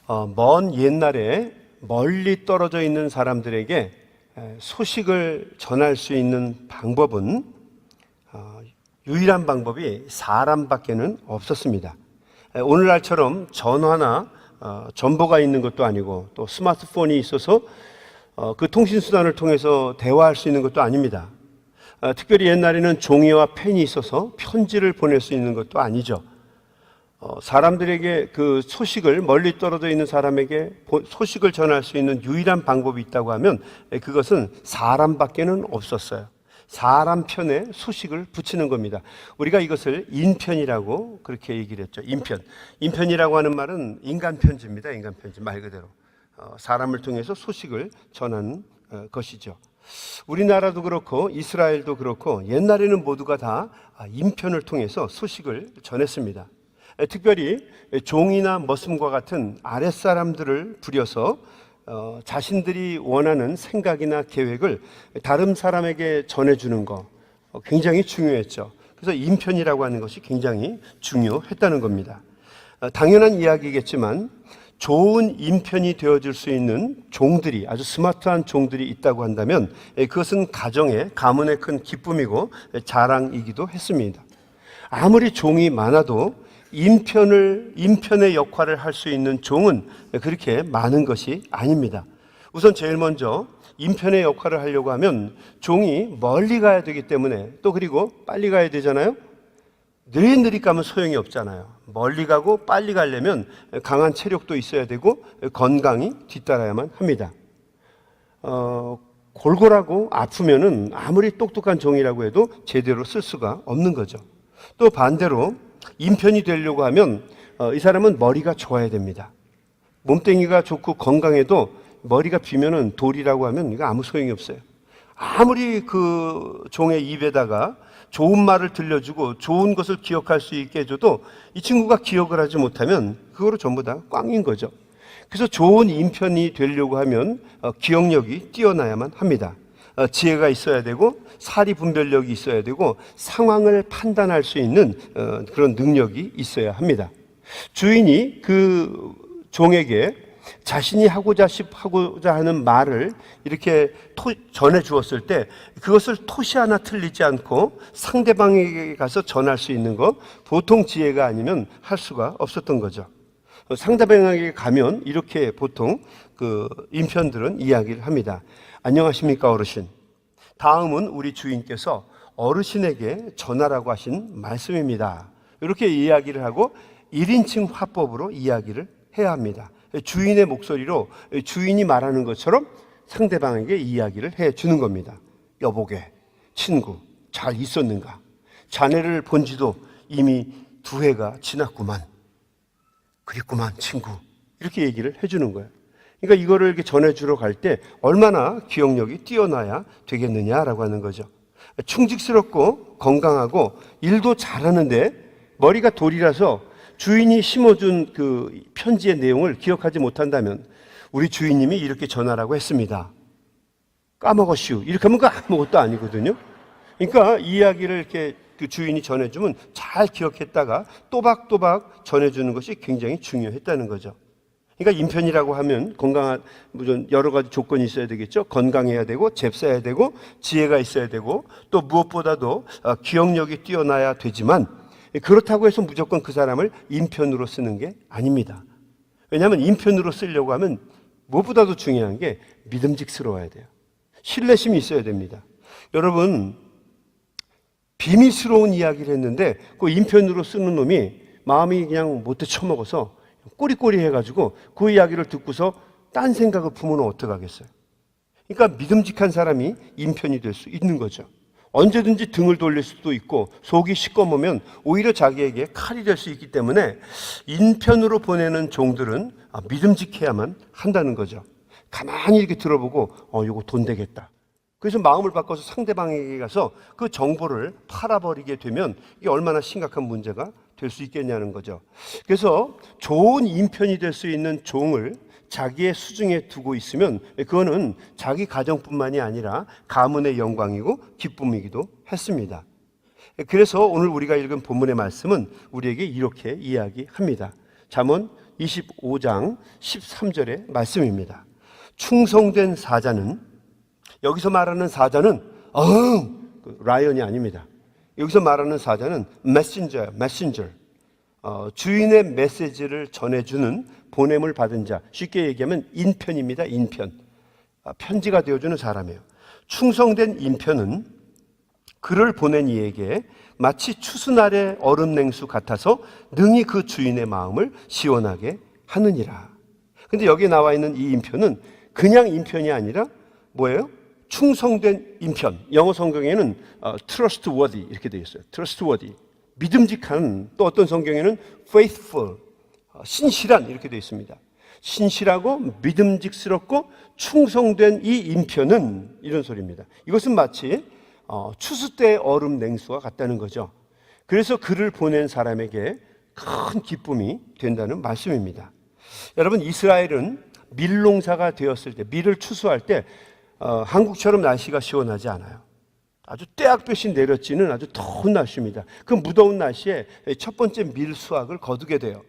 먼 옛날에 멀리 떨어져 있는 사람들에게 소식을 전할 수 있는 방법은 유일한 방법이 사람밖에는 없었습니다. 오늘날처럼 전화나 전보가 있는 것도 아니고 또 스마트폰이 있어서 그 통신수단을 통해서 대화할 수 있는 것도 아닙니다. 특별히 옛날에는 종이와 펜이 있어서 편지를 보낼 수 있는 것도 아니죠. 사람들에게 그 소식을, 멀리 떨어져 있는 사람에게 소식을 전할 수 있는 유일한 방법이 있다고 하면 그것은 사람밖에는 없었어요. 사람 편에 소식을 붙이는 겁니다. 우리가 이것을 인편이라고 그렇게 얘기를 했죠. 인편이라고 하는 말은 인간 편지입니다. 인간 편지 말 그대로 사람을 통해서 소식을 전하는 것이죠. 우리나라도 그렇고 이스라엘도 그렇고 옛날에는 모두가 다 인편을 통해서 소식을 전했습니다. 특별히 종이나 머슴과 같은 아랫사람들을 부려서 자신들이 원하는 생각이나 계획을 다른 사람에게 전해주는 거 굉장히 중요했죠. 그래서 인편이라고 하는 것이 굉장히 중요했다는 겁니다. 당연한 이야기겠지만 좋은 인편이 되어줄 수 있는 종들이, 아주 스마트한 종들이 있다고 한다면 그것은 가문의 큰 기쁨이고 자랑이기도 했습니다. 아무리 종이 많아도 인편의 역할을 할 수 있는 종은 그렇게 많은 것이 아닙니다. 우선 제일 먼저 인편의 역할을 하려고 하면 종이 멀리 가야 되기 때문에, 또 그리고 빨리 가야 되잖아요. 느릿느릿 가면 소용이 없잖아요. 멀리 가고 빨리 가려면 강한 체력도 있어야 되고 건강이 뒤따라야만 합니다. 골골하고 아프면은 아무리 똑똑한 종이라고 해도 제대로 쓸 수가 없는 거죠. 또 반대로 인편이 되려고 하면 이 사람은 머리가 좋아야 됩니다. 몸뚱이가 좋고 건강해도 머리가 비면은 돌이라고 하면 이거 아무 소용이 없어요. 아무리 그 종의 입에다가 좋은 말을 들려주고 좋은 것을 기억할 수 있게 해줘도 이 친구가 기억을 하지 못하면 그거로 전부 다 꽝인 거죠. 그래서 좋은 인편이 되려고 하면 기억력이 뛰어나야만 합니다. 지혜가 있어야 되고 사리 분별력이 있어야 되고 상황을 판단할 수 있는 그런 능력이 있어야 합니다. 주인이 그 종에게 자신이 하고자 하는 말을 이렇게 전해 주었을 때 그것을 토시 하나 틀리지 않고 상대방에게 가서 전할 수 있는 것, 보통 지혜가 아니면 할 수가 없었던 거죠. 상대방에게 가면 이렇게 보통 그 인편들은 이야기를 합니다. 안녕하십니까 어르신. 다음은 우리 주인께서 어르신에게 전하라고 하신 말씀입니다. 이렇게 이야기를 하고 1인칭 화법으로 이야기를 해야 합니다. 주인의 목소리로 주인이 말하는 것처럼 상대방에게 이야기를 해주는 겁니다. 여보게, 친구, 잘 있었는가? 자네를 본 지도 이미 2해가 지났구만. 그랬구만, 친구. 이렇게 얘기를 해주는 거예요. 그러니까 이거를 이렇게 전해주러 갈 때 얼마나 기억력이 뛰어나야 되겠느냐라고 하는 거죠. 충직스럽고 건강하고 일도 잘하는데 머리가 돌이라서 주인이 심어준 그 편지의 내용을 기억하지 못한다면 우리 주인님이 이렇게 전하라고 했습니다. 까먹었슈. 이렇게 하면 그 아무것도 아니거든요. 그러니까 이야기를 이렇게 그 주인이 전해주면 잘 기억했다가 또박또박 전해주는 것이 굉장히 중요했다는 거죠. 그러니까 인편이라고 하면 물론 여러 가지 조건이 있어야 되겠죠. 건강해야 되고 잽싸야 되고 지혜가 있어야 되고 또 무엇보다도 기억력이 뛰어나야 되지만 그렇다고 해서 무조건 그 사람을 인편으로 쓰는 게 아닙니다. 왜냐하면 인편으로 쓰려고 하면 무엇보다도 중요한 게 믿음직스러워야 돼요. 신뢰심이 있어야 됩니다. 여러분, 비밀스러운 이야기를 했는데 그 인편으로 쓰는 놈이 마음이 그냥 못돼 처먹어서 꼬리꼬리 해가지고 그 이야기를 듣고서 딴 생각을 품으면 어떡하겠어요? 그러니까 믿음직한 사람이 인편이 될 수 있는 거죠. 언제든지 등을 돌릴 수도 있고 속이 시꺼매면 오히려 자기에게 칼이 될 수 있기 때문에 인편으로 보내는 종들은 믿음직해야만 한다는 거죠. 가만히 이렇게 들어보고 이거 돈 되겠다. 그래서 마음을 바꿔서 상대방에게 가서 그 정보를 팔아버리게 되면 이게 얼마나 심각한 문제가 될 수 있겠냐는 거죠. 그래서 좋은 인편이 될 수 있는 종을 자기의 수중에 두고 있으면 그거는 자기 가정뿐만이 아니라 가문의 영광이고 기쁨이기도 했습니다. 그래서 오늘 우리가 읽은 본문의 말씀은 우리에게 이렇게 이야기합니다. 잠언 25장 13절의 말씀입니다. 충성된 사자는, 여기서 말하는 사자는 라이언이 아닙니다. 여기서 말하는 사자는 메신저, 주인의 메시지를 전해주는 보냄을 받은 자, 쉽게 얘기하면 인편입니다. 인편, 편지가 되어주는 사람이에요. 충성된 인편은 그를 보낸 이에게 마치 추수날의 얼음 냉수 같아서 능히 그 주인의 마음을 시원하게 하느니라. 근데 여기 나와 있는 이 인편은 그냥 인편이 아니라 뭐예요? 충성된 인편. 영어 성경에는 trustworthy 이렇게 되어 있어요. trustworthy, 믿음직한. 또 어떤 성경에는 faithful, 신실한 이렇게 되어 있습니다. 신실하고 믿음직스럽고 충성된 이 인편은 이런 소리입니다. 이것은 마치 추수 때의 얼음 냉수와 같다는 거죠. 그래서 그를 보낸 사람에게 큰 기쁨이 된다는 말씀입니다. 여러분, 이스라엘은 밀농사가 되었을 때, 밀을 추수할 때 한국처럼 날씨가 시원하지 않아요. 아주 떼약볕이 내려지는 아주 더운 날씨입니다. 그 무더운 날씨에 첫 번째 밀 수확을 거두게 돼요.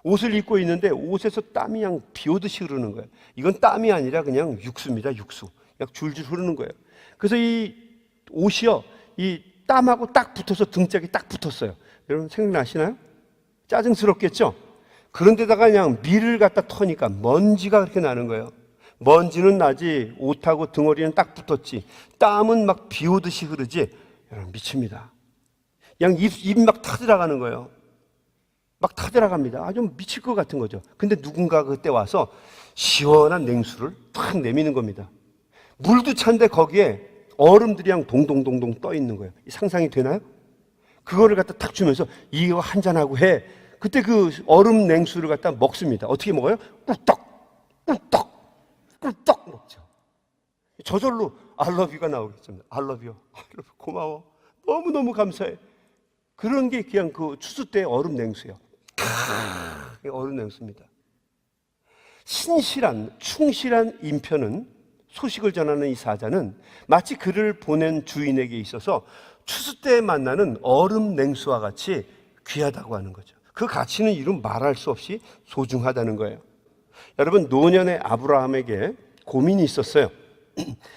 옷을 입고 있는데 옷에서 땀이 그냥 비 오듯이 흐르는 거예요. 이건 땀이 아니라 그냥 육수입니다. 육수. 그냥 줄줄 흐르는 거예요. 그래서 이 옷이요, 이 땀하고 딱 붙어서 등짝이 딱 붙었어요. 여러분 생각나시나요? 짜증스럽겠죠? 그런데다가 그냥 밀을 갖다 터니까 먼지가 그렇게 나는 거예요. 먼지는 나지 옷하고 등어리는 딱 붙었지, 땀은 막 비 오듯이 흐르지. 여러분 미칩니다. 그냥 입 막 타들어가는 거예요. 막 타들어갑니다. 아주 미칠 것 같은 거죠. 근데 누군가 그때 와서 시원한 냉수를 탁 내미는 겁니다. 물도 찬데 거기에 얼음들이 그냥 동동동동 떠 있는 거예요. 상상이 되나요? 그거를 갖다 탁 주면서 이거 한잔하고 해. 그때 그 얼음 냉수를 갖다 먹습니다. 어떻게 먹어요? 꿀떡 먹죠. 저절로 I love you가 나오겠습니다. I love you. 고마워. 너무너무 감사해. 그런 게 그냥 그 추수 때 얼음 냉수예요. 얼음 냉수입니다. 신실한, 충실한 인편은, 소식을 전하는 이 사자는 마치 그를 보낸 주인에게 있어서 추수 때 만나는 얼음 냉수와 같이 귀하다고 하는 거죠. 그 가치는 이루 말할 수 없이 소중하다는 거예요. 여러분, 노년의 아브라함에게 고민이 있었어요.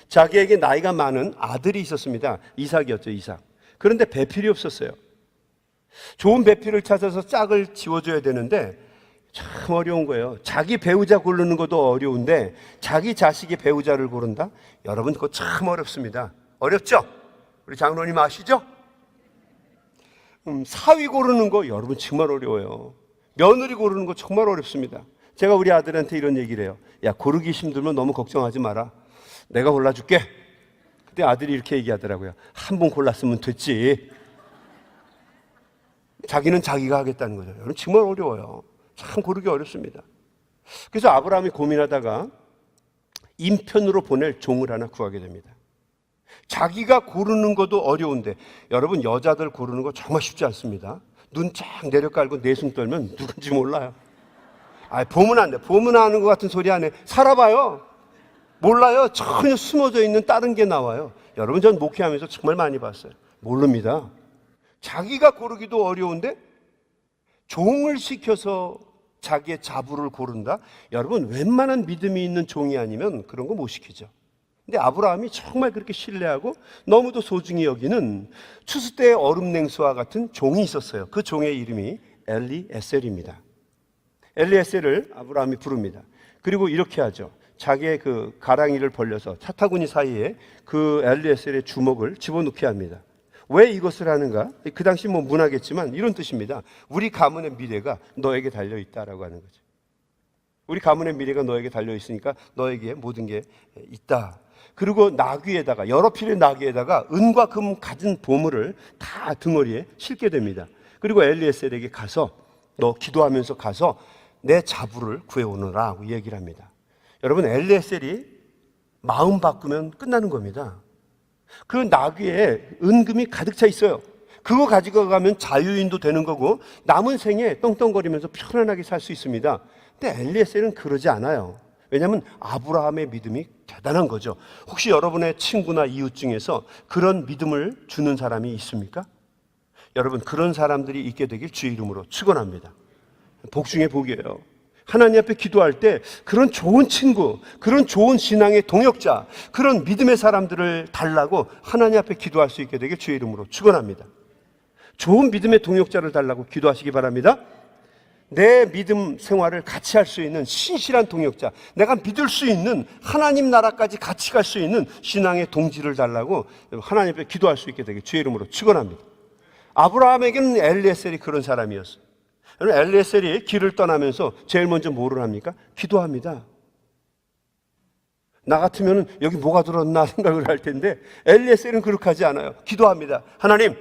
자기에게 나이가 많은 아들이 있었습니다. 이삭이었죠, 이삭. 그런데 배필이 없었어요. 좋은 배필을 찾아서 짝을 지워줘야 되는데 참 어려운 거예요. 자기 배우자 고르는 것도 어려운데 자기 자식의 배우자를 고른다? 여러분, 그거 참 어렵습니다. 어렵죠? 우리 장로님 아시죠? 사위 고르는 거 여러분 정말 어려워요. 며느리 고르는 거 정말 어렵습니다. 제가 우리 아들한테 이런 얘기를 해요. 야, 고르기 힘들면 너무 걱정하지 마라. 내가 골라줄게. 그때 아들이 이렇게 얘기하더라고요. 한 번 골랐으면 됐지. 자기는 자기가 하겠다는 거죠. 여러분 정말 어려워요. 참 고르기 어렵습니다. 그래서 아브라함이 고민하다가 인편으로 보낼 종을 하나 구하게 됩니다. 자기가 고르는 것도 어려운데, 여러분 여자들 고르는 거 정말 쉽지 않습니다. 눈 쫙 내려깔고 내숭 떨면 누군지 몰라요. 보면 안 돼. 보면 아는 것 같은 소리 안 해. 살아봐요. 몰라요. 전혀 숨어져 있는 다른 게 나와요. 여러분, 전 목회하면서 정말 많이 봤어요. 모릅니다. 자기가 고르기도 어려운데 종을 시켜서 자기의 자부를 고른다? 여러분, 웬만한 믿음이 있는 종이 아니면 그런 거 못 시키죠. 근데 아브라함이 정말 그렇게 신뢰하고 너무도 소중히 여기는 추수 때의 얼음 냉수와 같은 종이 있었어요. 그 종의 이름이 엘리에셀입니다. 엘리에셀을 아브라함이 부릅니다. 그리고 이렇게 하죠. 자기의 그 가랑이를 벌려서 차타구니 사이에 그 엘리에셀의 주먹을 집어넣게 합니다. 왜 이것을 하는가? 그 당시 뭐 문화겠지만 이런 뜻입니다. 우리 가문의 미래가 너에게 달려있다라고 하는 거죠. 우리 가문의 미래가 너에게 달려있으니까 너에게 모든 게 있다. 그리고 나귀에다가, 여러 필의 나귀에다가 은과 금 가진 보물을 다 등어리에 싣게 됩니다. 그리고 엘리에셀에게 가서, 너 기도하면서 가서 내 자부를 구해오너라고 얘기를 합니다. 여러분, 엘리에셀이 마음 바꾸면 끝나는 겁니다. 그 나귀에 은금이 가득 차 있어요. 그거 가지고 가면 자유인도 되는 거고 남은 생에 떵떵거리면서 편안하게 살 수 있습니다. 근데 엘리에셀은 그러지 않아요. 왜냐하면 아브라함의 믿음이 대단한 거죠. 혹시 여러분의 친구나 이웃 중에서 그런 믿음을 주는 사람이 있습니까? 여러분, 그런 사람들이 있게 되길 주의 이름으로 축원합니다. 복 중에 복이에요. 하나님 앞에 기도할 때 그런 좋은 친구, 그런 좋은 신앙의 동역자, 그런 믿음의 사람들을 달라고 하나님 앞에 기도할 수 있게 되길 주의 이름으로 축원합니다. 좋은 믿음의 동역자를 달라고 기도하시기 바랍니다. 내 믿음 생활을 같이 할 수 있는 신실한 동역자, 내가 믿을 수 있는 하나님 나라까지 같이 갈 수 있는 신앙의 동지를 달라고 하나님 앞에 기도할 수 있게 되길 주의 이름으로 축원합니다. 아브라함에게는 엘리에셀이 그런 사람이었어요. 여러분, 엘리에셀이 길을 떠나면서 제일 먼저 뭐를 합니까? 기도합니다. 나 같으면 여기 뭐가 들었나 생각을 할 텐데 엘리에셀은 그렇게 하지 않아요. 기도합니다. 하나님,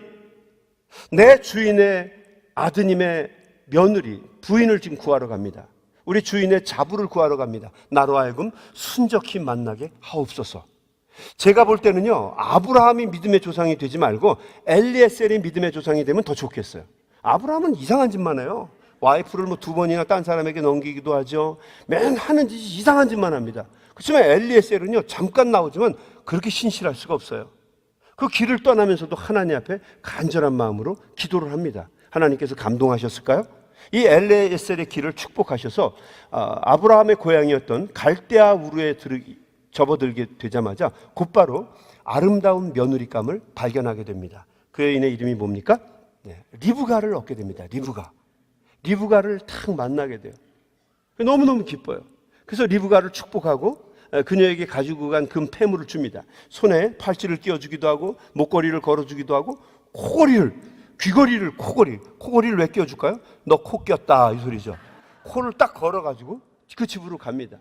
내 주인의 아드님의 며느리, 부인을 지금 구하러 갑니다. 우리 주인의 자부를 구하러 갑니다. 나로 하여금 순적히 만나게 하옵소서. 제가 볼 때는요, 아브라함이 믿음의 조상이 되지 말고 엘리에셀이 믿음의 조상이 되면 더 좋겠어요. 아브라함은 이상한 짓만 해요. 와이프를 뭐 2번이나 딴 사람에게 넘기기도 하죠. 맨 하는 짓이 이상한 짓만 합니다. 그렇지만 엘리에셀은요, 잠깐 나오지만 그렇게 신실할 수가 없어요. 그 길을 떠나면서도 하나님 앞에 간절한 마음으로 기도를 합니다. 하나님께서 감동하셨을까요? 이 엘리에셀의 길을 축복하셔서 아브라함의 고향이었던 갈대아 우르에 접어들게 되자마자 곧바로 아름다운 며느리감을 발견하게 됩니다. 그 여인의 이름이 뭡니까? 리브가를 얻게 됩니다. 리브가를 탁 만나게 돼요. 너무너무 기뻐요. 그래서 리브가를 축복하고 그녀에게 가지고 간 금 패물을 줍니다. 손에 팔찌를 끼워주기도 하고 목걸이를 걸어주기도 하고 코걸이를 왜 끼워줄까요? 너 코 꼈다 이 소리죠. 코를 딱 걸어가지고 그 집으로 갑니다.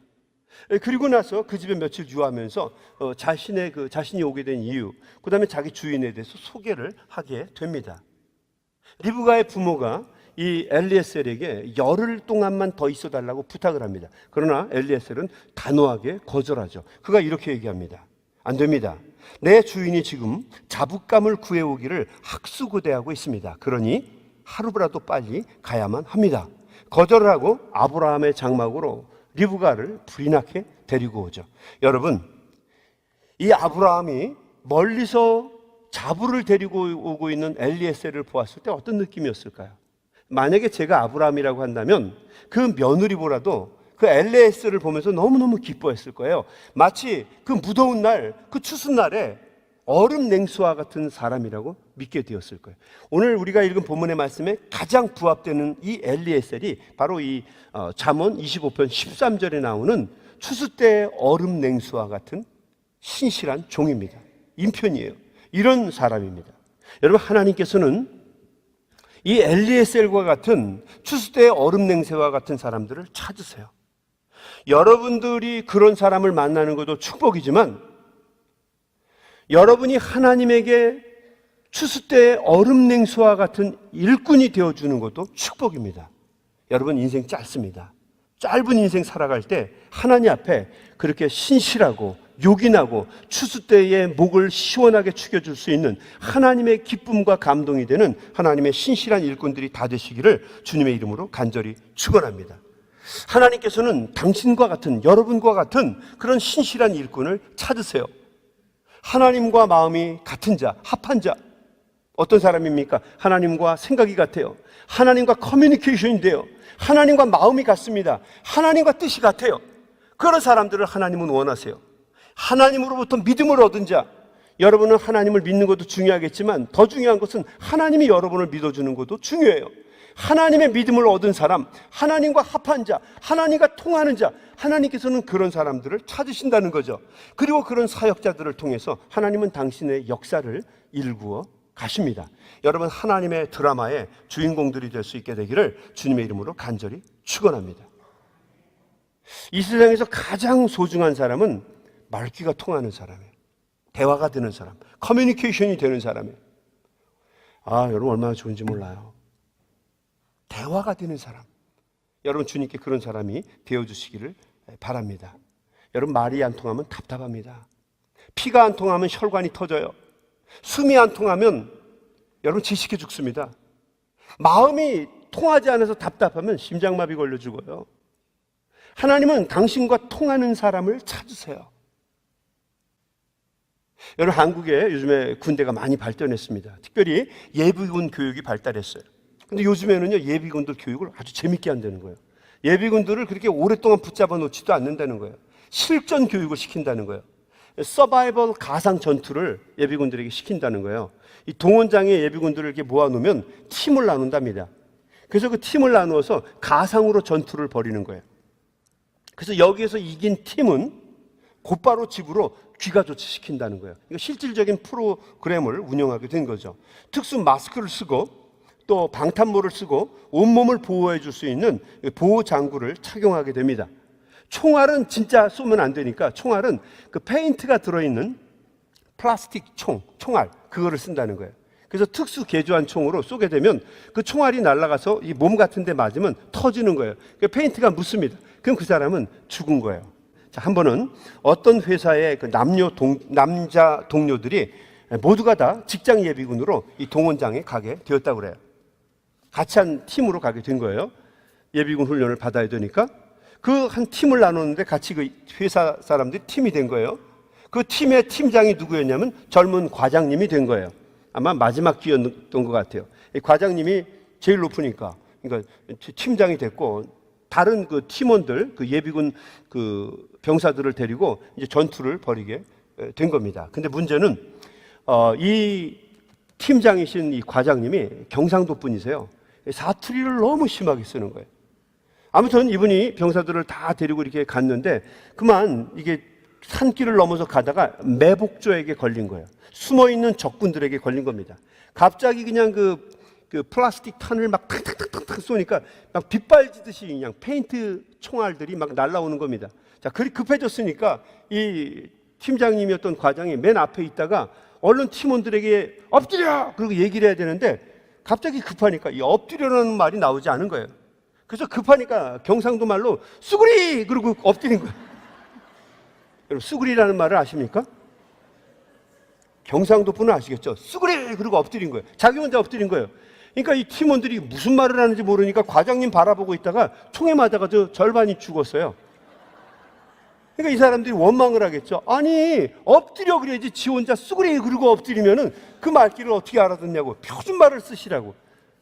그리고 나서 그 집에 며칠 유하면서 자신이 오게 된 이유, 그 다음에 자기 주인에 대해서 소개를 하게 됩니다. 리브가의 부모가 이 엘리에셀에게 열흘 동안만 더 있어달라고 부탁을 합니다. 그러나 엘리에셀은 단호하게 거절하죠. 그가 이렇게 얘기합니다. 안 됩니다. 내 주인이 지금 자부감을 구해오기를 학수고대하고 있습니다. 그러니 하루라도 빨리 가야만 합니다. 거절을 하고 아브라함의 장막으로 리브가를 불이 나게 데리고 오죠. 여러분, 이 아브라함이 멀리서 자부를 데리고 오고 있는 엘리에셀을 보았을 때 어떤 느낌이었을까요? 만약에 제가 아브라함이라고 한다면 그 며느리보다도 그 엘리에셀을 보면서 너무너무 기뻐했을 거예요. 마치 그 무더운 날, 그 추운 날에 얼음 냉수와 같은 사람이라고 믿게 되었을 거예요. 오늘 우리가 읽은 본문의 말씀에 가장 부합되는 이 엘리에셀이 바로 이 잠언 25편 13절에 나오는 추수 때의 얼음 냉수와 같은 신실한 종입니다. 인편이에요. 이런 사람입니다. 여러분, 하나님께서는 이 엘리에셀과 같은 추수 때의 얼음 냉수와 같은 사람들을 찾으세요. 여러분들이 그런 사람을 만나는 것도 축복이지만 여러분이 하나님에게 추수 때의 얼음 냉수와 같은 일꾼이 되어주는 것도 축복입니다. 여러분, 인생 짧습니다. 짧은 인생 살아갈 때 하나님 앞에 그렇게 신실하고 요긴하고 추수 때의 목을 시원하게 축여줄 수 있는 하나님의 기쁨과 감동이 되는 하나님의 신실한 일꾼들이 다 되시기를 주님의 이름으로 간절히 축원합니다. 하나님께서는 당신과 같은, 여러분과 같은 그런 신실한 일꾼을 찾으세요. 하나님과 마음이 같은 자, 합한 자. 어떤 사람입니까? 하나님과 생각이 같아요. 하나님과 커뮤니케이션이 돼요. 하나님과 마음이 같습니다. 하나님과 뜻이 같아요. 그런 사람들을 하나님은 원하세요. 하나님으로부터 믿음을 얻은 자. 여러분은 하나님을 믿는 것도 중요하겠지만 더 중요한 것은 하나님이 여러분을 믿어주는 것도 중요해요. 하나님의 믿음을 얻은 사람, 하나님과 합한 자, 하나님과 통하는 자, 하나님께서는 그런 사람들을 찾으신다는 거죠. 그리고 그런 사역자들을 통해서 하나님은 당신의 역사를 일구어 가십니다. 여러분, 하나님의 드라마의 주인공들이 될 수 있게 되기를 주님의 이름으로 간절히 축원합니다. 이 세상에서 가장 소중한 사람은 말귀가 통하는 사람이에요. 대화가 되는 사람, 커뮤니케이션이 되는 사람이에요. 여러분 얼마나 좋은지 몰라요. 대화가 되는 사람. 여러분, 주님께 그런 사람이 되어주시기를 바랍니다. 여러분, 말이 안 통하면 답답합니다. 피가 안 통하면 혈관이 터져요. 숨이 안 통하면 여러분 질식해 죽습니다. 마음이 통하지 않아서 답답하면 심장마비 걸려 죽어요. 하나님은 당신과 통하는 사람을 찾으세요. 여러분, 한국에 요즘에 군대가 많이 발전했습니다. 특별히 예비군 교육이 발달했어요. 근데 요즘에는요, 예비군들 교육을 아주 재밌게 한다는 거예요. 예비군들을 그렇게 오랫동안 붙잡아 놓지도 않는다는 거예요. 실전 교육을 시킨다는 거예요. 서바이벌 가상 전투를 예비군들에게 시킨다는 거예요. 이 동원장에 예비군들을 이렇게 모아놓으면 팀을 나눈답니다. 그래서 그 팀을 나누어서 가상으로 전투를 벌이는 거예요. 그래서 여기에서 이긴 팀은 곧바로 집으로 귀가 조치시킨다는 거예요. 그러니까 실질적인 프로그램을 운영하게 된 거죠. 특수 마스크를 쓰고 또 방탄모를 쓰고 온몸을 보호해 줄 수 있는 보호 장구를 착용하게 됩니다. 총알은 진짜 쏘면 안 되니까 총알은 그 페인트가 들어있는 플라스틱 총알 그거를 쓴다는 거예요. 그래서 특수 개조한 총으로 쏘게 되면 그 총알이 날아가서 이 몸 같은 데 맞으면 터지는 거예요. 그 페인트가 묻습니다. 그럼 그 사람은 죽은 거예요. 자, 한 번은 어떤 회사의 그 남자 동료들이 모두가 다 직장 예비군으로 이 동원장에 가게 되었다고 그래요. 같이 한 팀으로 가게 된 거예요. 예비군 훈련을 받아야 되니까. 그 한 팀을 나눴는데 같이 그 회사 사람들이 팀이 된 거예요. 그 팀의 팀장이 누구였냐면 젊은 과장님이 된 거예요. 아마 마지막 기회였던 것 같아요. 이 과장님이 제일 높으니까, 그러니까 팀장이 됐고, 다른 그 팀원들, 그 예비군 그 병사들을 데리고 이제 전투를 벌이게 된 겁니다. 근데 문제는, 이 팀장이신 이 과장님이 경상도 분이세요. 사투리를 너무 심하게 쓰는 거예요. 아무튼 이분이 병사들을 다 데리고 이렇게 갔는데, 그만 이게 산길을 넘어서 가다가 매복조에게 걸린 거예요. 숨어있는 적군들에게 걸린 겁니다. 갑자기 그냥 그 플라스틱 탄을 막 탁탁탁탁 쏘니까 막 빗발지듯이 그냥 페인트 총알들이 막 날라오는 겁니다. 자, 그리 급해졌으니까 이 팀장님이었던 과장이 맨 앞에 있다가 얼른 팀원들에게 엎드려! 그러고 얘기를 해야 되는데 갑자기 급하니까 이 엎드려라는 말이 나오지 않은 거예요. 그래서 급하니까 경상도 말로 쑥으리! 그러고 엎드린 거예요. 여러분, 쑥으리라는 말을 아십니까? 경상도 분은 아시겠죠? 쑥으리! 그러고 엎드린 거예요. 자기 혼자 엎드린 거예요. 그러니까 이 팀원들이 무슨 말을 하는지 모르니까 과장님 바라보고 있다가 총에 맞아가지고 절반이 죽었어요. 그러니까 이 사람들이 원망을 하겠죠. 아니, 엎드려 그래야지 지 혼자 쑥으리! 그러고 엎드리면은 그 말귀를 어떻게 알아듣냐고. 표준말을 쓰시라고.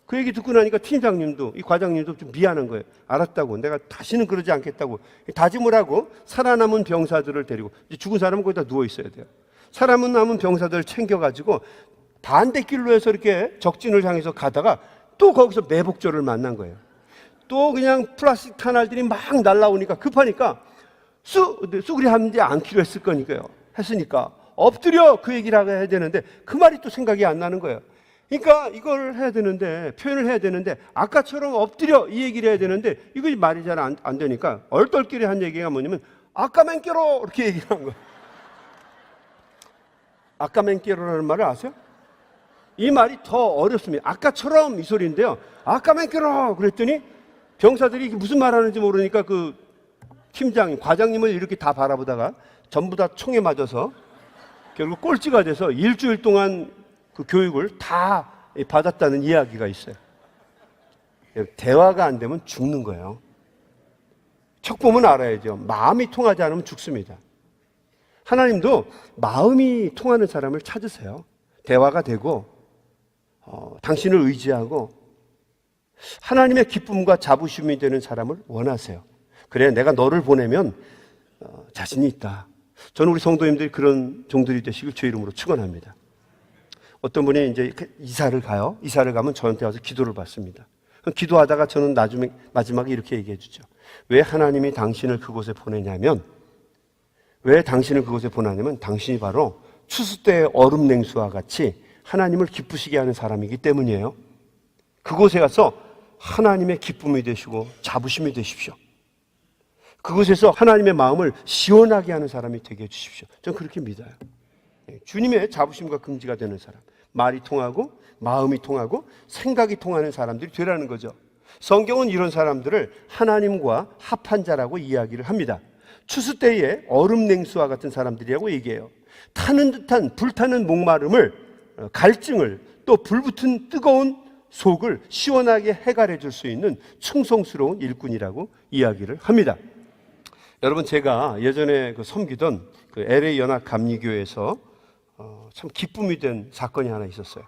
그 얘기 듣고 나니까 팀장님도, 이 과장님도 좀 미안한 거예요. 알았다고. 내가 다시는 그러지 않겠다고. 다짐을 하고 살아남은 병사들을 데리고, 이제 죽은 사람은 거기다 누워 있어야 돼요. 살아남은 병사들을 챙겨가지고 반대길로 해서 이렇게 적진을 향해서 가다가 또 거기서 매복조를 만난 거예요. 또 그냥 플라스틱 탄알들이 막 날라오니까 급하니까 쑥으리 하지 않기로 했을 거니까요. 했으니까 엎드려! 그 얘기를 해야 되는데 그 말이 또 생각이 안 나는 거예요. 그러니까 이걸 해야 되는데, 표현을 해야 되는데, 아까처럼 엎드려! 이 얘기를 해야 되는데, 이거 말이 잘 안 되니까, 얼떨결에 한 얘기가 뭐냐면, 아까맨께로! 이렇게 얘기를 한 거예요. 아까맨께로라는 말을 아세요? 이 말이 더 어렵습니다. 아까처럼 이 소리인데요. 아까맨께로! 그랬더니, 병사들이 이게 무슨 말 하는지 모르니까 그 팀장, 과장님을 이렇게 다 바라보다가 전부 다 총에 맞아서 결국 꼴찌가 돼서 일주일 동안 그 교육을 다 받았다는 이야기가 있어요. 대화가 안 되면 죽는 거예요. 척 보면 알아야죠. 마음이 통하지 않으면 죽습니다. 하나님도 마음이 통하는 사람을 찾으세요. 대화가 되고 당신을 의지하고 하나님의 기쁨과 자부심이 되는 사람을 원하세요. 그래, 내가 너를 보내면 자신이 있다. 저는 우리 성도님들이 그런 종들이 되시길 주의 이름으로 축원합니다. 어떤 분이 이제 이사를 가요. 이사를 가면 저한테 와서 기도를 받습니다. 기도하다가 저는 나중에 마지막에 이렇게 얘기해 주죠. 왜 하나님이 당신을 그곳에 보내냐면, 왜 당신을 그곳에 보내냐면 당신이 바로 추수 때의 얼음 냉수와 같이 하나님을 기쁘시게 하는 사람이기 때문이에요. 그곳에 가서 하나님의 기쁨이 되시고 자부심이 되십시오. 그곳에서 하나님의 마음을 시원하게 하는 사람이 되게 해주십시오. 저는 그렇게 믿어요. 주님의 자부심과 긍지가 되는 사람, 말이 통하고 마음이 통하고 생각이 통하는 사람들이 되라는 거죠. 성경은 이런 사람들을 하나님과 합한 자라고 이야기를 합니다. 추수 때의 얼음 냉수와 같은 사람들이라고 얘기해요. 타는 듯한 불타는 목마름을, 갈증을, 또 불붙은 뜨거운 속을 시원하게 해갈해 줄 수 있는 충성스러운 일꾼이라고 이야기를 합니다. 여러분, 제가 예전에 섬기던 그 LA 연합 감리교회에서 참 기쁨이 된 사건이 하나 있었어요.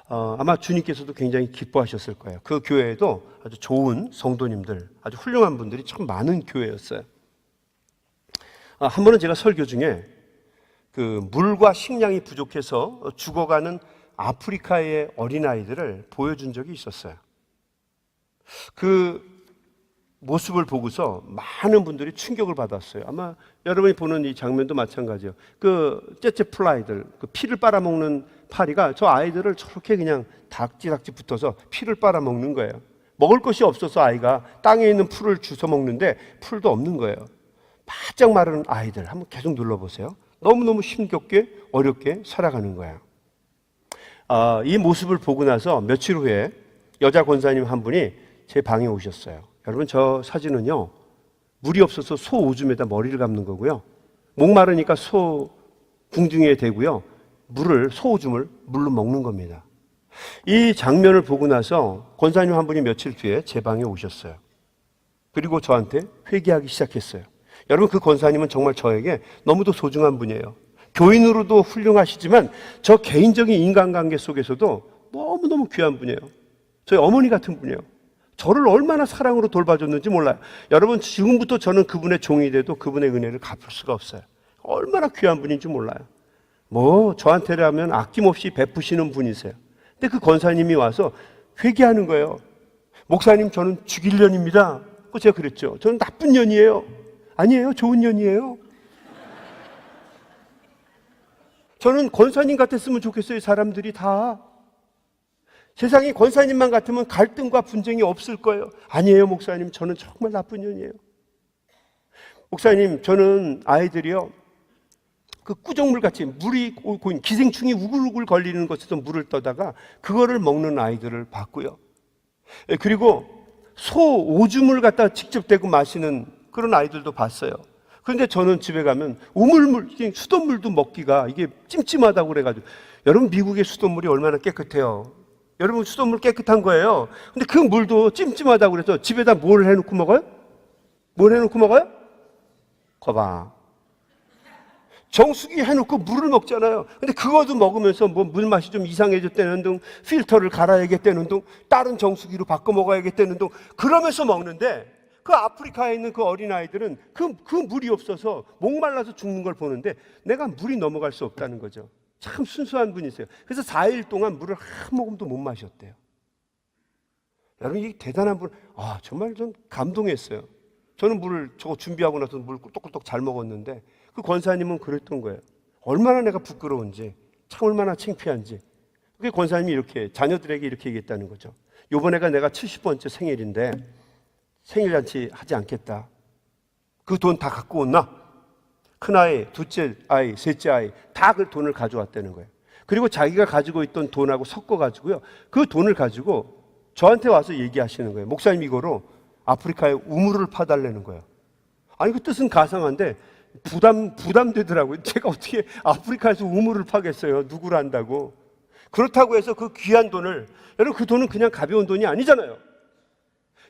아마 주님께서도 굉장히 기뻐하셨을 거예요. 그 교회에도 아주 좋은 성도님들, 아주 훌륭한 분들이 참 많은 교회였어요. 한 번은 제가 설교 중에 그 물과 식량이 부족해서 죽어가는 아프리카의 어린아이들을 보여준 적이 있었어요. 그 모습을 보고서 많은 분들이 충격을 받았어요. 아마 여러분이 보는 이 장면도 마찬가지예요. 그 째째플라이들, 그 피를 빨아먹는 파리가 저 아이들을 저렇게 그냥 닥지닥지 붙어서 피를 빨아먹는 거예요. 먹을 것이 없어서 아이가 땅에 있는 풀을 주워 먹는데 풀도 없는 거예요. 바짝 마른 아이들 한번 계속 눌러보세요. 너무너무 힘겹게 어렵게 살아가는 거예요. 이 모습을 보고 나서 며칠 후에 여자 권사님 한 분이 제 방에 오셨어요. 여러분, 저 사진은요, 물이 없어서 소 오줌에다 머리를 감는 거고요, 목마르니까 소 궁둥이에 대고요, 소 오줌을 물로 먹는 겁니다. 이 장면을 보고 나서 권사님 한 분이 며칠 뒤에 제 방에 오셨어요. 그리고 저한테 회개하기 시작했어요. 여러분, 그 권사님은 정말 저에게 너무도 소중한 분이에요. 교인으로도 훌륭하시지만 저 개인적인 인간관계 속에서도 너무너무 귀한 분이에요. 저희 어머니 같은 분이에요. 저를 얼마나 사랑으로 돌봐줬는지 몰라요. 여러분, 지금부터 저는 그분의 종이 돼도 그분의 은혜를 갚을 수가 없어요. 얼마나 귀한 분인지 몰라요. 저한테라면 아낌없이 베푸시는 분이세요. 근데 그 권사님이 와서 회개하는 거예요. 목사님, 저는 죽일 년입니다. 제가 그랬죠. 저는 나쁜 년이에요. 아니에요, 좋은 년이에요. 저는 권사님 같았으면 좋겠어요. 사람들이 다. 세상에 권사님만 같으면 갈등과 분쟁이 없을 거예요. 아니에요, 목사님, 저는 정말 나쁜 년이에요. 목사님, 저는 아이들이요, 그 꾸정물같이 물이 고인 기생충이 우글우글 걸리는 것에서 물을 떠다가 그거를 먹는 아이들을 봤고요. 그리고 소 오줌을 갖다 직접 대고 마시는 그런 아이들도 봤어요. 그런데 저는 집에 가면 우물물, 수돗물도 먹기가 이게 찜찜하다고 그래가지고, 여러분, 미국의 수돗물이 얼마나 깨끗해요. 여러분, 수돗물 깨끗한 거예요. 근데 그 물도 찜찜하다고 그래서 집에다 뭘 해놓고 먹어요? 뭘 해놓고 먹어요? 거봐. 정수기 해놓고 물을 먹잖아요. 근데 그것도 먹으면서 물 맛이 좀 이상해졌다는 둥, 필터를 갈아야겠다는 둥, 다른 정수기로 바꿔 먹어야겠다는 둥, 그러면서 먹는데, 그 아프리카에 있는 그 어린아이들은 그 물이 없어서 목말라서 죽는 걸 보는데 내가 물이 넘어갈 수 없다는 거죠. 참 순수한 분이세요. 그래서 4일 동안 물을 한 모금도 못 마셨대요. 여러분, 이게 대단한 분. 정말 좀 감동했어요. 저는 물을 저거 준비하고 나서 물 꿀떡꿀떡 잘 먹었는데 그 권사님은 그랬던 거예요. 얼마나 내가 부끄러운지, 참 얼마나 창피한지. 그 권사님이 이렇게 자녀들에게 이렇게 얘기했다는 거죠. 요번에가 내가 70번째 생일인데 생일잔치 하지 않겠다. 그 돈 다 갖고 온나? 큰아이, 둘째 아이, 셋째 아이 다 그 돈을 가져왔다는 거예요. 그리고 자기가 가지고 있던 돈하고 섞어가지고요, 그 돈을 가지고 저한테 와서 얘기하시는 거예요. 목사님, 이거로 아프리카에 우물을 파달라는 거예요. 아니, 그 뜻은 가상한데 부담되더라고요. 제가 어떻게 아프리카에서 우물을 파겠어요. 누구를 안다고. 그렇다고 해서 그 귀한 돈을, 여러분, 그 돈은 그냥 가벼운 돈이 아니잖아요.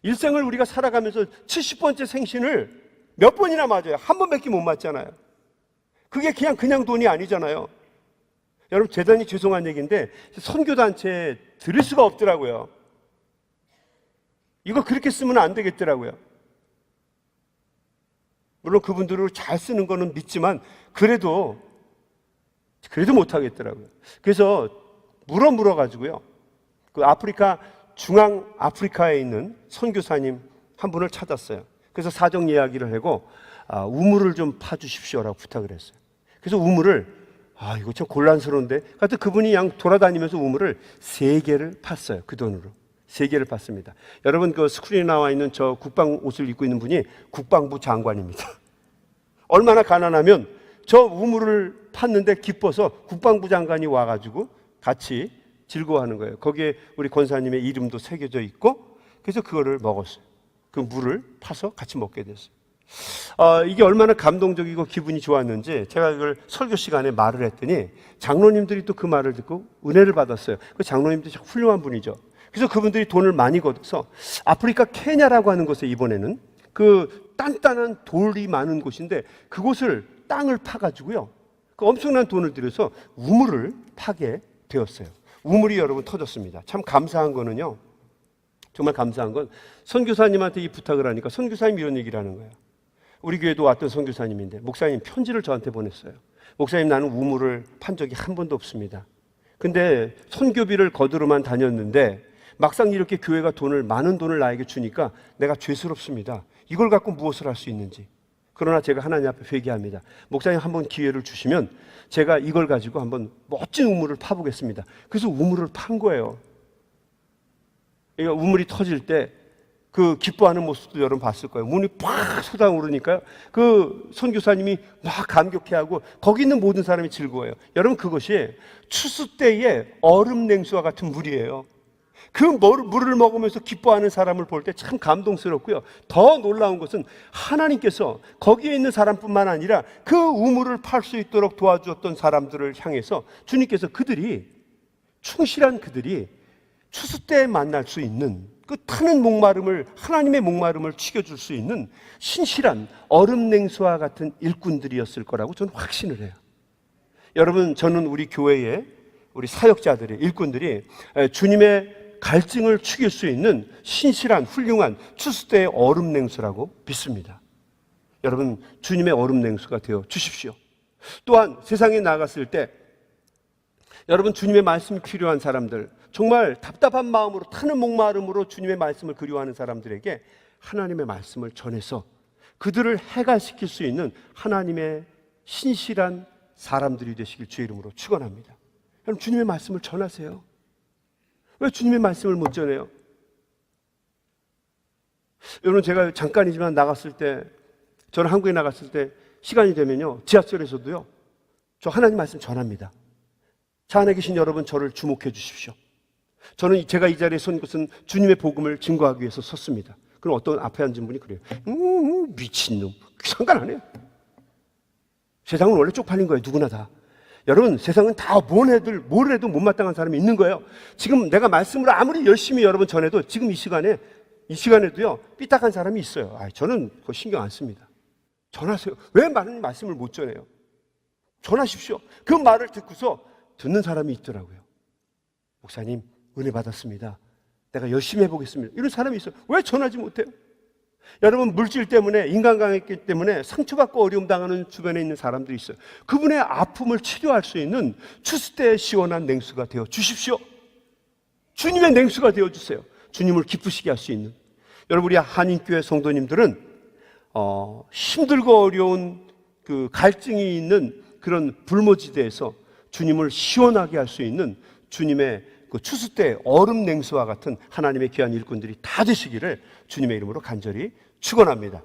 일생을 우리가 살아가면서 70번째 생신을 몇 번이나 맞아요. 한 번밖에 못 맞잖아요. 그게 그냥 돈이 아니잖아요. 여러분, 대단히 죄송한 얘기인데 선교단체에 들을 수가 없더라고요. 이거 그렇게 쓰면 안 되겠더라고요. 물론 그분들을 잘 쓰는 거는 믿지만 그래도 못 하겠더라고요. 그래서 물어가지고요, 그 아프리카, 중앙 아프리카에 있는 선교사님 한 분을 찾았어요. 그래서 사정 이야기를 하고 우물을 좀 파주십시오라고 부탁을 했어요. 그래서 우물을, 이거 참 곤란스러운데, 하여튼 그분이 돌아다니면서 우물을 3개를 팠어요. 그 돈으로 3개를 팠습니다. 여러분, 그 스크린에 나와 있는 저 국방 옷을 입고 있는 분이 국방부 장관입니다. 얼마나 가난하면 저 우물을 팠는데 기뻐서 국방부 장관이 와가지고 같이 즐거워하는 거예요. 거기에 우리 권사님의 이름도 새겨져 있고, 그래서 그거를 먹었어요. 그 물을 파서 같이 먹게 됐어요. 이게 얼마나 감동적이고 기분이 좋았는지 제가 이걸 설교 시간에 말을 했더니 장로님들이 또 그 말을 듣고 은혜를 받았어요. 그 장로님들이 참 훌륭한 분이죠. 그래서 그분들이 돈을 많이 걷어서 아프리카 케냐라고 하는 곳에 이번에는 그 단단한 돌이 많은 곳인데 그곳을 땅을 파가지고요, 그 엄청난 돈을 들여서 우물을 파게 되었어요. 우물이 여러분 터졌습니다. 참 감사한 거는요, 정말 감사한 건 선교사님한테 이 부탁을 하니까 선교사님이 이런 얘기를 하는 거예요. 우리 교회도 왔던 선교사님인데 목사님 편지를 저한테 보냈어요. 목사님, 나는 우물을 판 적이 한 번도 없습니다. 근데 선교비를 거두러만 다녔는데 막상 이렇게 교회가 많은 돈을 나에게 주니까 내가 죄스럽습니다. 이걸 갖고 무엇을 할 수 있는지. 그러나 제가 하나님 앞에 회개합니다. 목사님 한번 기회를 주시면 제가 이걸 가지고 한번 멋진 우물을 파보겠습니다. 그래서 우물을 판 거예요. 그러니까 우물이 터질 때 그 기뻐하는 모습도 여러분 봤을 거예요. 문이 팍 쏟아오르니까요. 그 선교사님이 막 감격해하고 거기 있는 모든 사람이 즐거워요. 여러분, 그것이 추수 때의 얼음 냉수와 같은 물이에요. 그 물을 먹으면서 기뻐하는 사람을 볼 때 참 감동스럽고요. 더 놀라운 것은 하나님께서 거기에 있는 사람뿐만 아니라 그 우물을 팔 수 있도록 도와주었던 사람들을 향해서 주님께서 충실한 그들이 추수 때 만날 수 있는 그 타는 목마름을, 하나님의 목마름을 죽여줄 수 있는 신실한 얼음 냉수와 같은 일꾼들이었을 거라고 저는 확신을 해요. 여러분, 저는 우리 교회의 우리 사역자들의 일꾼들이 주님의 갈증을 죽일 수 있는 신실한 훌륭한 추수 때의 얼음 냉수라고 믿습니다. 여러분, 주님의 얼음 냉수가 되어 주십시오. 또한 세상에 나갔을 때 여러분, 주님의 말씀이 필요한 사람들, 정말 답답한 마음으로 타는 목마름으로 주님의 말씀을 그리워하는 사람들에게 하나님의 말씀을 전해서 그들을 해갈시킬 수 있는 하나님의 신실한 사람들이 되시길 주의 이름으로 축원합니다. 여러분, 주님의 말씀을 전하세요. 왜 주님의 말씀을 못 전해요? 여러분, 제가 잠깐이지만 나갔을 때, 저는 한국에 나갔을 때 시간이 되면요, 지하철에서도요, 저 하나님 말씀 전합니다. 차 안에 계신 여러분, 저를 주목해 주십시오. 저는 제가 이 자리에 선 것은 주님의 복음을 증거하기 위해서 섰습니다. 그럼 어떤 앞에 앉은 분이 그래요. 미친놈. 상관 안 해요. 세상은 원래 쪽팔린 거예요. 누구나 다. 여러분, 세상은 다 뭘 해도 못마땅한 사람이 있는 거예요. 지금 내가 말씀을 아무리 열심히 여러분 전해도 지금 이 시간에도요, 삐딱한 사람이 있어요. 저는 그거 신경 안 씁니다. 전하세요. 왜 많은 말씀을 못 전해요? 전하십시오. 그 말을 듣고서 듣는 사람이 있더라고요. 목사님, 은혜 받았습니다. 내가 열심히 해보겠습니다. 이런 사람이 있어요. 왜 전하지 못해요? 여러분, 물질 때문에, 인간관계 때문에 상처받고 어려움 당하는 주변에 있는 사람들이 있어요. 그분의 아픔을 치료할 수 있는 추수 때의 시원한 냉수가 되어 주십시오. 주님의 냉수가 되어 주세요. 주님을 기쁘시게 할 수 있는. 여러분, 우리 한인교회 성도님들은 힘들고 어려운 그 갈증이 있는 그런 불모지대에서 주님을 시원하게 할 수 있는 주님의 그 추수 때 얼음 냉수와 같은 하나님의 귀한 일꾼들이 다 되시기를 주님의 이름으로 간절히 축원합니다.